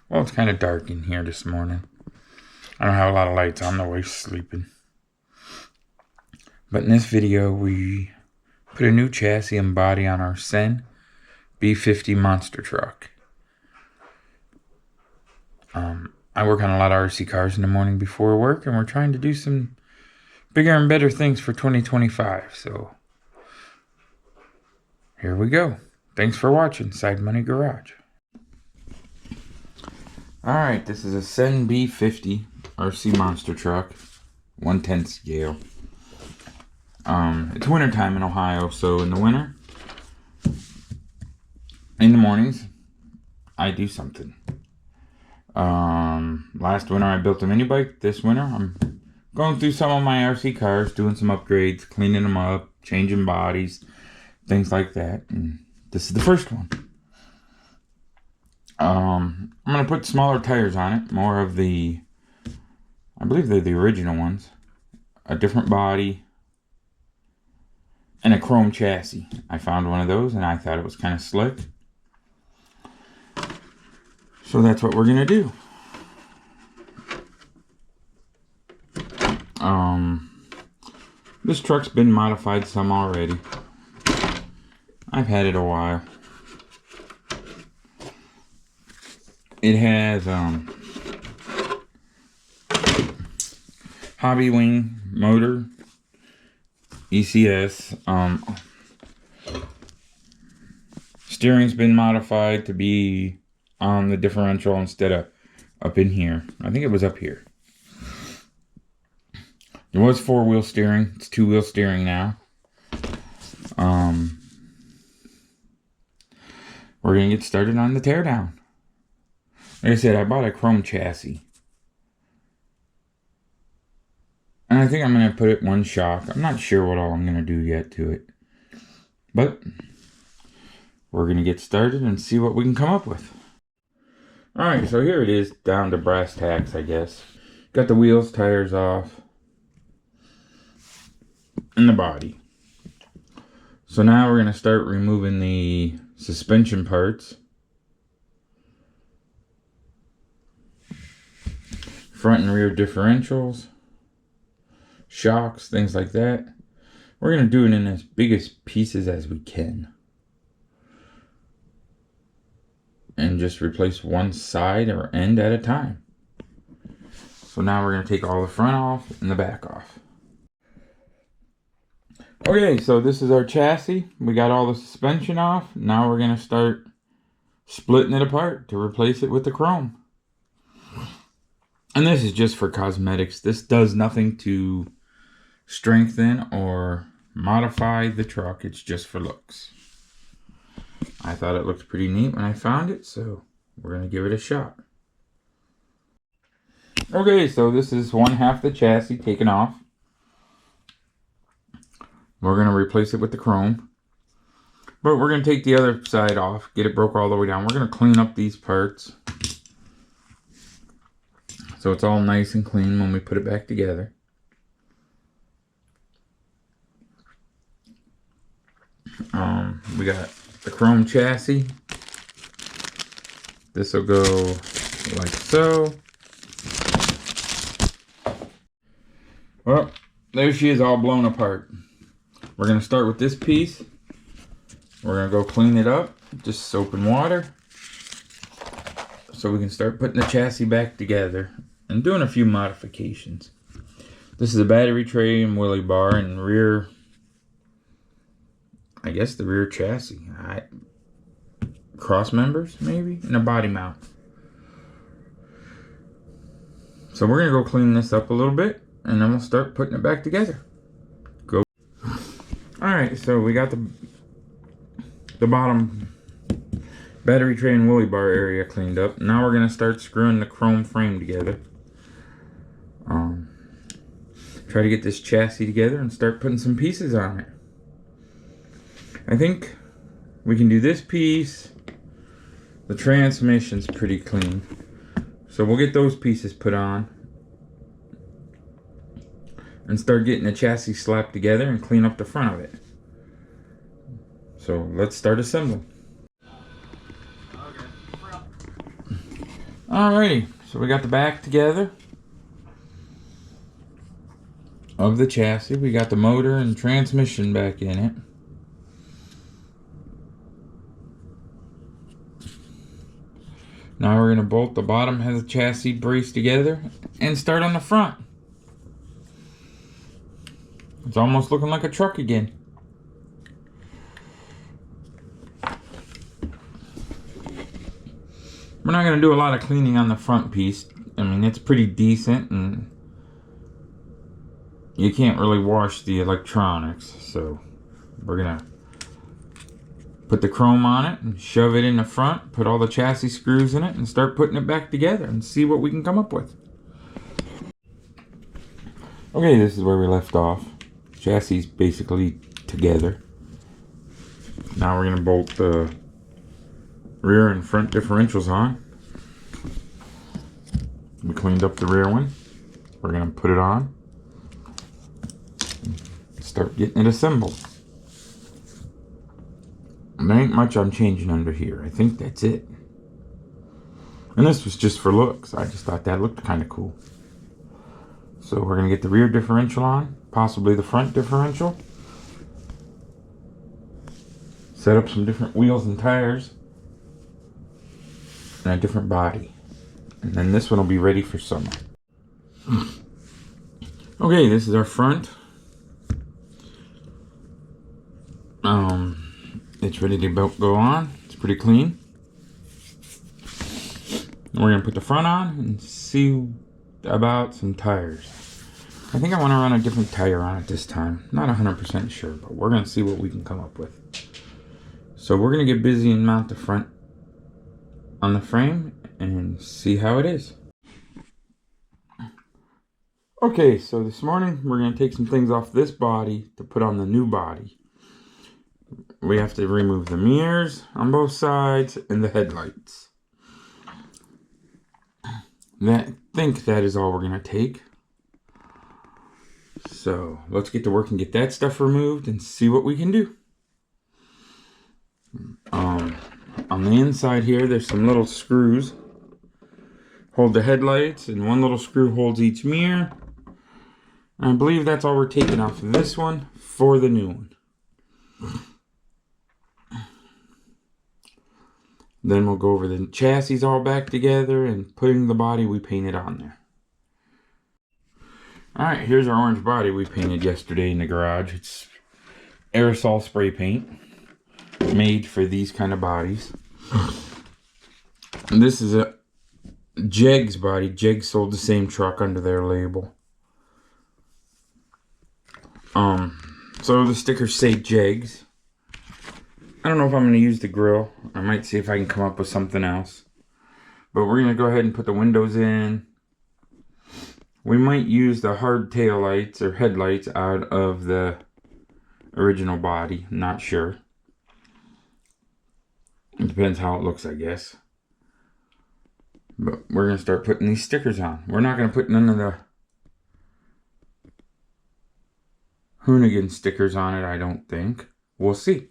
Well, it's kind of dark in here this morning. I don't have a lot of lights on, the wife's sleeping. But in this video, we put a new chassis and body on our CEN-B50 monster truck. I work on a lot of RC cars in the morning before work, and we're trying to do some bigger and better things for 2025. So here we go. Thanks for watching Side Money Garage. Alright, this is a CEN-B50 RC monster truck, 1/10 scale. It's winter time in Ohio, so in the winter, in the mornings, I do something. Last winter I built a mini bike. This winter I'm going through some of my RC cars, doing some upgrades, cleaning them up, changing bodies, things like that. And this is the first one. I'm going to put smaller tires on it, more of the, I believe they're the original ones, a different body, and a chrome chassis. I found one of those and I thought it was kind of slick. So that's what we're going to do. This truck's been modified some already. I've had it a while. It has hobby wing motor, ECS. Steering's been modified to be on the differential instead of up in here. I think it was up here. It was 4-wheel steering. It's 2-wheel steering now. We're gonna get started on the teardown. Like I said, I bought a chrome chassis, and I think I'm gonna put it one shock. I'm not sure what all I'm gonna do yet to it, but we're gonna get started and see what we can come up with. Alright, so here it is, down to brass tacks, I guess. Got the wheels, tires off, and the body. So now we're going to start removing the suspension parts. Front and rear differentials, shocks, things like that. We're going to do it in as big as pieces as we can. And just replace one side or end at a time. So now we're going to take all the front off and the back off. Okay, so this is our chassis. We got all the suspension off. Now we're going to start splitting it apart to replace it with the chrome. And this is just for cosmetics. This does nothing to strengthen or modify the truck. It's just for looks. I thought it looked pretty neat when I found it, so we're going to give it a shot. Okay, so this is one half the chassis taken off. We're going to replace it with the chrome. But we're going to take the other side off, get it broke all the way down. We're going to clean up these parts, so it's all nice and clean when we put it back together. We got the chrome chassis. This will go like so. Well, there she is, all blown apart. We're going to start with this piece. We're going to go clean it up, just soap and water, so we can start putting the chassis back together and doing a few modifications. This is a battery tray and wheelie bar and rear, I guess the rear chassis. Cross members, maybe, and a body mount. So we're going to go clean this up a little bit, and then we'll start putting it back together. Go. Alright, so we got the bottom battery tray and wheelie bar area cleaned up. Now we're going to start screwing the chrome frame together. Try to get this chassis together and start putting some pieces on it. I think we can do this piece. The transmission's pretty clean, so we'll get those pieces put on and start getting the chassis slapped together and clean up the front of it. So let's start assembling. Alrighty, so we got the back together of the chassis. We got the motor and transmission back in it. Now we're going to bolt the bottom of the chassis brace together and start on the front. It's almost looking like a truck again. We're not going to do a lot of cleaning on the front piece. I mean, it's pretty decent and you can't really wash the electronics. So we're going to put the chrome on it and shove it in the front, put all the chassis screws in it and start putting it back together and see what we can come up with. Okay, this is where we left off. Chassis is basically together. Now we're going to bolt the rear and front differentials on. We cleaned up the rear one. We're going to put it on. Start getting it assembled. There ain't much I'm changing under here. I think that's it. And this was just for looks. I just thought that looked kind of cool. So we're going to get the rear differential on. Possibly the front differential. Set up some different wheels and tires. And a different body. And then this one will be ready for summer. Okay, this is our front. It's ready to go on. It's pretty clean. And we're going to put the front on and see about some tires. I think I want to run a different tire on it this time. Not 100% sure, but we're going to see what we can come up with. So we're going to get busy and mount the front on the frame and see how it is. Okay, so this morning we're going to take some things off this body to put on the new body. We have to remove the mirrors on both sides and the headlights. I think that is all we're going to take. So let's get to work and get that stuff removed and see what we can do. On the inside here, there's some little screws. Hold the headlights, and one little screw holds each mirror. I believe that's all we're taking off of this one for the new one. Then we'll go over the chassis all back together and putting the body we painted on there. Alright, here's our orange body we painted yesterday in the garage. It's aerosol spray paint made for these kind of bodies. And this is a Jegs body. Jegs sold the same truck under their label. So the stickers say Jegs. I don't know if I'm going to use the grill. I might see if I can come up with something else. But we're going to go ahead and put the windows in. We might use the hard tail lights or headlights out of the original body. I'm not sure. It depends how it looks, I guess. But we're going to start putting these stickers on. We're not going to put none of the Hoonigan stickers on it, I don't think. We'll see.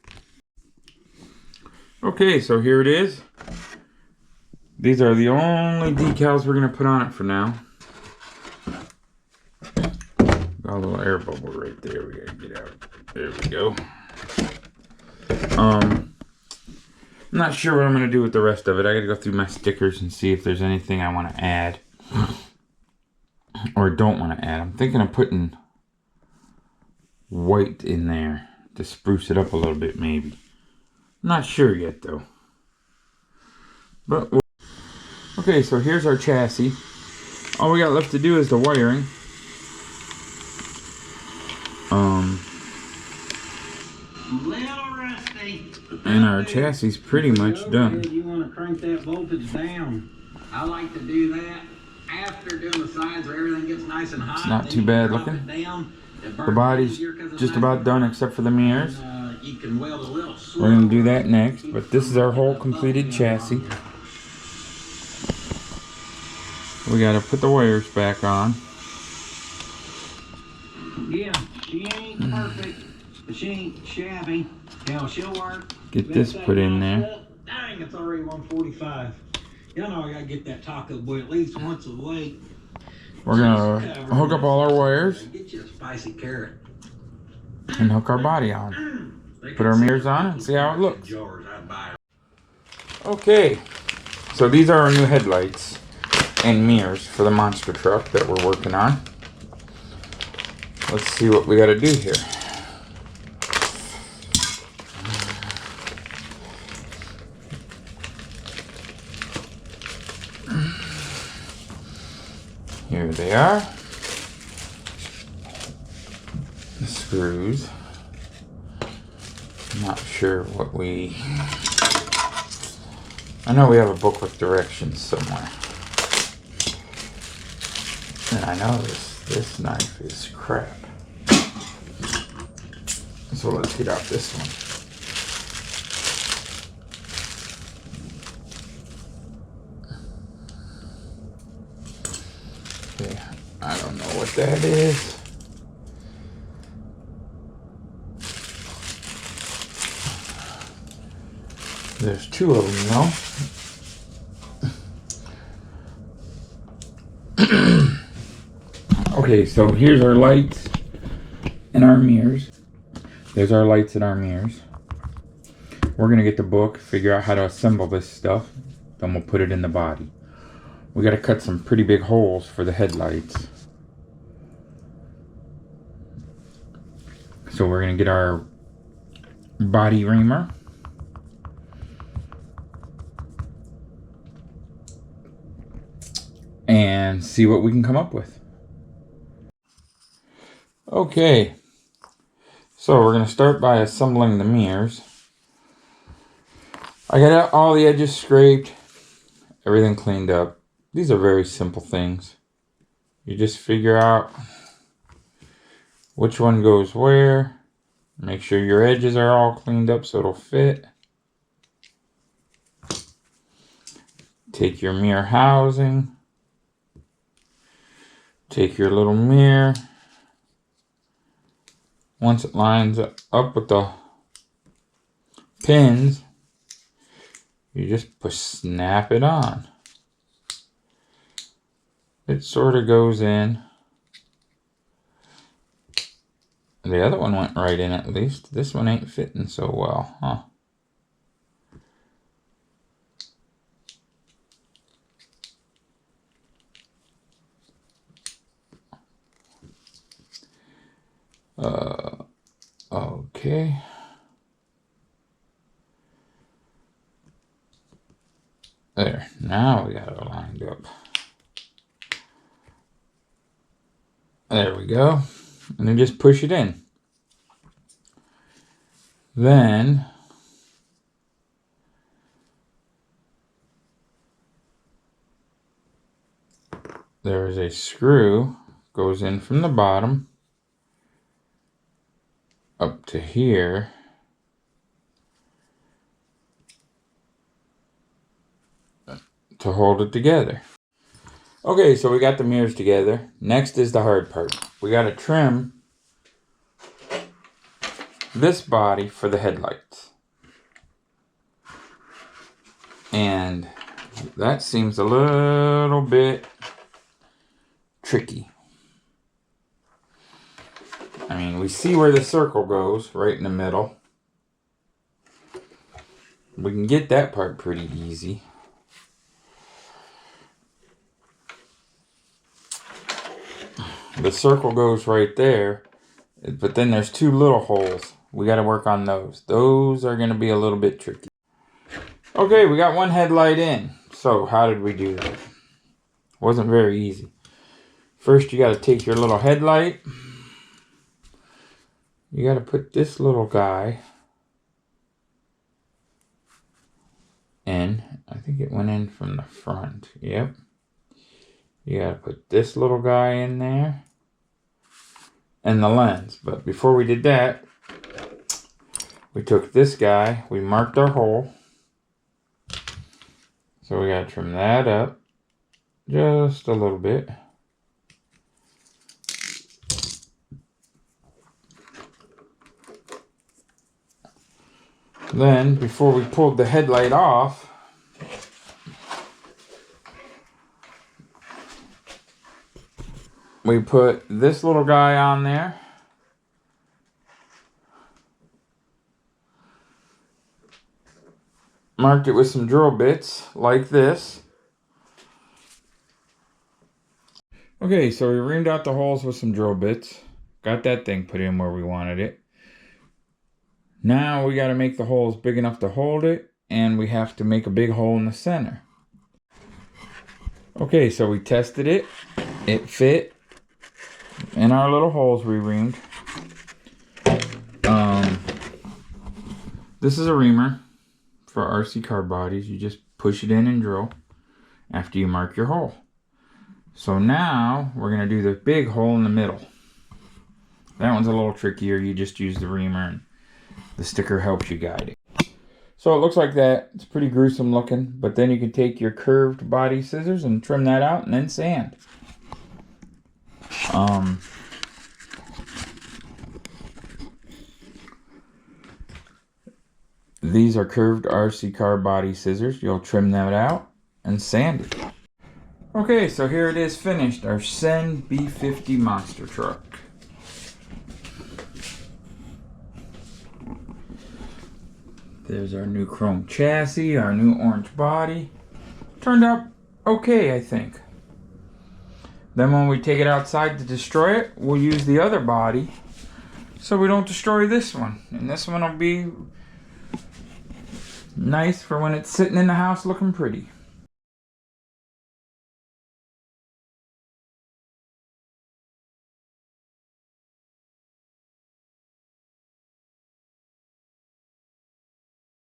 Okay, so here it is. These are the only decals we're going to put on it for now. Got a little air bubble right there. We got to get out. There we go. I'm not sure what I'm going to do with the rest of it. I got to go through my stickers and see if there's anything I want to add. Or don't want to add. I'm thinking of putting white in there to spruce it up a little bit, maybe. Not sure yet though. But okay, so here's our chassis. All we got left to do is the wiring. And our chassis is pretty much done. You want to crank that voltage down. I like to do that after doing the sides where everything gets nice and hot. It's not too bad looking. The body's just about done except for the mirrors. We're going to do that next, but this is our whole completed chassis. We got to put the wires back on. Yeah, she ain't perfect, but she ain't shabby. Hell, she'll work. Get this put in there. Dang, it's already 1:45. You know, I gotta get that taco boy at least once a week. We're gonna hook up all our wires Get you a spicy carrot. and hook our body on. Put our mirrors on and see how it looks. Okay, so these are our new headlights and mirrors for the monster truck that we're working on. Let's see what we gotta do here. Here they are. The screws. Not sure what we... I know we have a book with directions somewhere. And I know this knife is crap. So let's get out this one. Okay, I don't know what that is. There's two of them though. Okay, so here's our lights and our mirrors. There's our lights and our mirrors. We're gonna get the book, figure out how to assemble this stuff, then we'll put it in the body. We gotta cut some pretty big holes for the headlights. So we're gonna get our body reamer. And see what we can come up with. Okay, so we're gonna start by assembling the mirrors. I got all the edges scraped, everything cleaned up. These are very simple things. You just figure out which one goes where. Make sure your edges are all cleaned up so it'll fit. Take your mirror housing. Take your little mirror. Once it lines up with the pins, you just snap it on. It sort of goes in. The other one went right in at least. This one ain't fitting so well, huh? Okay. There, now we got it lined up. There we go. And then just push it in. Then there is a screw, goes in from the bottom up to here. To hold it together. Okay, so we got the mirrors together. Next is the hard part. We got to trim this body for the headlights. And that seems a little bit tricky. I mean, we see where the circle goes, right in the middle. We can get that part pretty easy. The circle goes right there, but then there's two little holes. We got to work on those. Those are going to be a little bit tricky. Okay, we got one headlight in. So how did we do that? Wasn't very easy. First, you got to take your little headlight. You got to put this little guy in. I think it went in from the front. Yep. You got to put this little guy in there. And the lens. But before we did that, we took this guy. We marked our hole. So we got to trim that up just a little bit. Then, before we pulled the headlight off, we put this little guy on there. Marked it with some drill bits like this. Okay, so we reamed out the holes with some drill bits. Got that thing put in where we wanted it. Now we got to make the holes big enough to hold it, and we have to make a big hole in the center. Okay, so we tested it. It fit in our little holes we reamed. This is a reamer for RC car bodies. You just push it in and drill after you mark your hole. So now we're going to do the big hole in the middle. That one's a little trickier. You just use the reamer and the sticker helps you guide it. So it looks like that. It's pretty gruesome looking, but then you can take your curved body scissors and trim that out and then sand. These are curved RC car body scissors. You'll trim that out and sand it. Okay, so here it is finished, our CEN-B50 monster truck. There's our new chrome chassis, our new orange body. Turned out okay, I think. Then when we take it outside to destroy it, we'll use the other body so we don't destroy this one. And this one will be nice for when it's sitting in the house looking pretty.